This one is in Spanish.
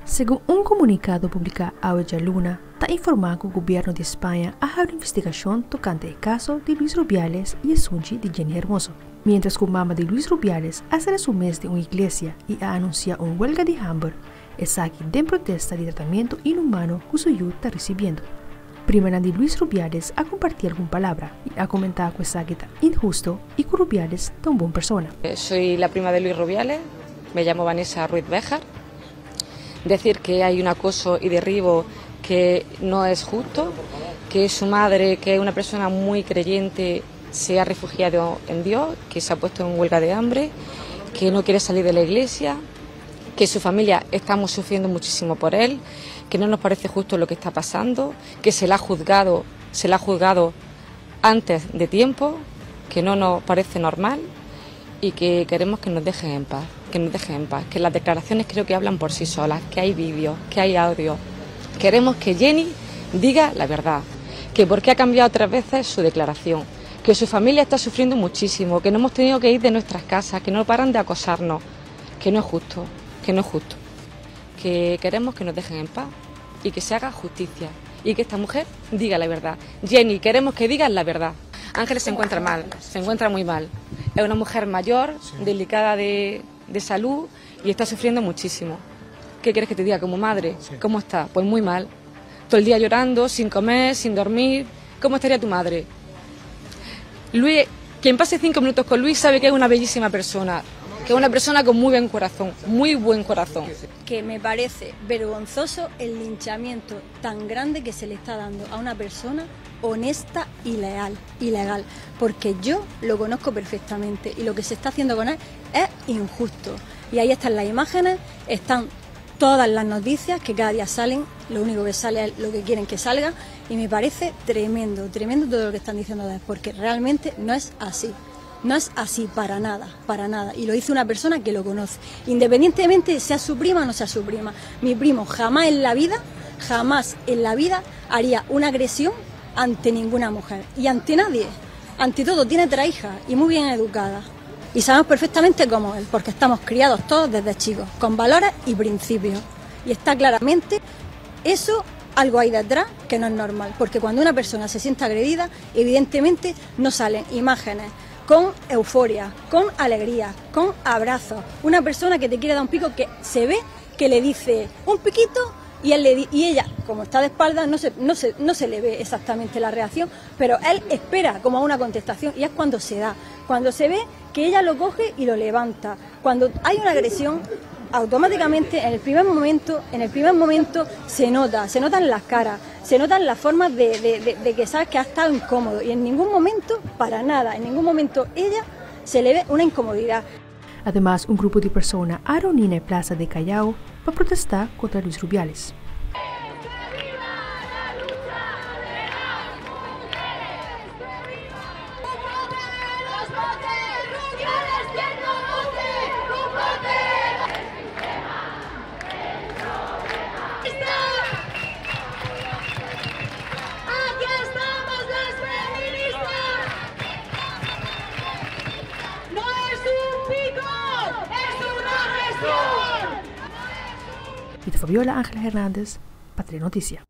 Según un comunicado publicado hoy lunes, está informado que el gobierno de España ha hecho una investigación tocante el caso de Luis Rubiales y el sunchi de Jenny Hermoso. Mientras que mamá de Luis Rubiales hace su mes de una iglesia y ha anunciado una huelga de hambre, es aquí de protesta de tratamiento inhumano que su ayuda está recibiendo. Primera de Luis Rubiales ha compartido alguna palabra y ha comentado que es injusto y que Rubiales es una buena persona. Soy la prima de Luis Rubiales, me llamo Vanessa Ruiz Béjar. Decir que hay un acoso y derribo que no es justo, que su madre, que es una persona muy creyente, se ha refugiado en Dios, que se ha puesto en huelga de hambre, que no quiere salir de la iglesia, que su familia estamos sufriendo muchísimo por él, que no nos parece justo lo que está pasando, que se la ha juzgado antes de tiempo, que no nos parece normal y que queremos que nos dejen en paz, que las declaraciones creo que hablan por sí solas, que hay vídeos, que hay audio. Queremos que Jenny diga la verdad, que por qué ha cambiado 3 veces su declaración, que su familia está sufriendo muchísimo, que no hemos tenido que ir de nuestras casas, que no paran de acosarnos, que no es justo, que queremos que nos dejen en paz y que se haga justicia y que esta mujer diga la verdad. Jenny, queremos que digas la verdad. Ángeles se encuentra mal, se encuentra muy mal. Es una mujer mayor, delicada de salud y está sufriendo muchísimo. ¿Qué quieres que te diga como madre? ¿Cómo está? Pues muy mal. Todo el día llorando, sin comer, sin dormir. ¿Cómo estaría tu madre? Luis, quien pase 5 minutos con Luis sabe que es una bellísima persona, que es una persona con muy buen corazón. Que me parece vergonzoso el linchamiento tan grande que se le está dando a una persona honesta y legal, porque yo lo conozco perfectamente y lo que se está haciendo con él es injusto. Y ahí están las imágenes, están todas las noticias que cada día salen, lo único que sale es lo que quieren que salga y me parece tremendo todo lo que están diciendo de él, porque realmente no es así. No es así para nada, y lo dice una persona que lo conoce, independientemente de sea su prima o no sea su prima. Mi primo jamás en la vida haría una agresión ante ninguna mujer y ante nadie, ante todo. Tiene 3 hijas y muy bien educadas y sabemos perfectamente cómo es, porque estamos criados todos desde chicos, con valores y principios, y está claramente eso. Algo hay detrás que no es normal, porque cuando una persona se siente agredida, evidentemente no salen imágenes con euforia, con alegría, con abrazos. Una persona que te quiere dar un pico, que se ve que le dice un piquito y ella, como está de espaldas, no se le ve exactamente la reacción, pero él espera como una contestación y es cuando se da, cuando se ve que ella lo coge y lo levanta. Cuando hay una agresión, automáticamente en el primer momento se notan las caras, se notan las formas de que sabes que ha estado incómodo, y en ningún momento, para nada, en ningún momento ella se le ve una incomodidad. Además, un grupo de personas ha reunido en la plaza de Callao para protestar contra Luis Rubiales. Y de Fabiola Ángel Hernández, Patria Noticia.